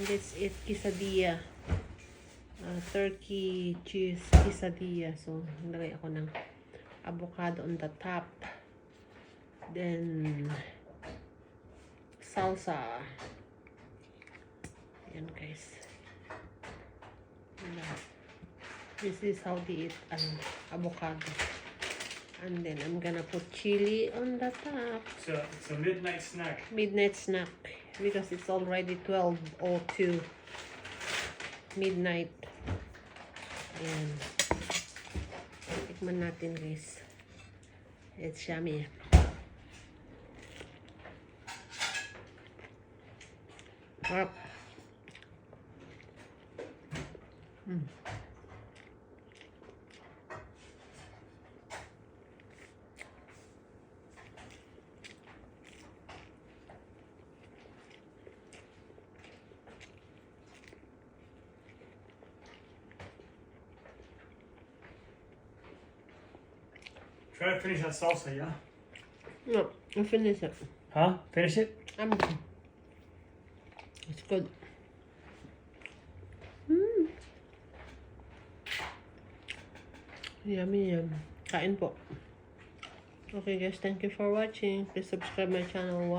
Let's eat quesadilla. Turkey cheese quesadilla. So, nilagay ako ng avocado on the top. Then, salsa. Ayan guys. This is how they eat avocado. And then, I'm gonna put chili on the top. So it's a midnight snack. Midnight snack. Because it's already 12:02. Midnight. Ayan. Tikman natin guys. It's yummy. Sarap. Try to finish that salsa, yeah? No, I finished it. Huh? Finish it? I'm good. It's good. Yummy, yum. Kain po. Okay guys, thank you for watching. Please subscribe my channel.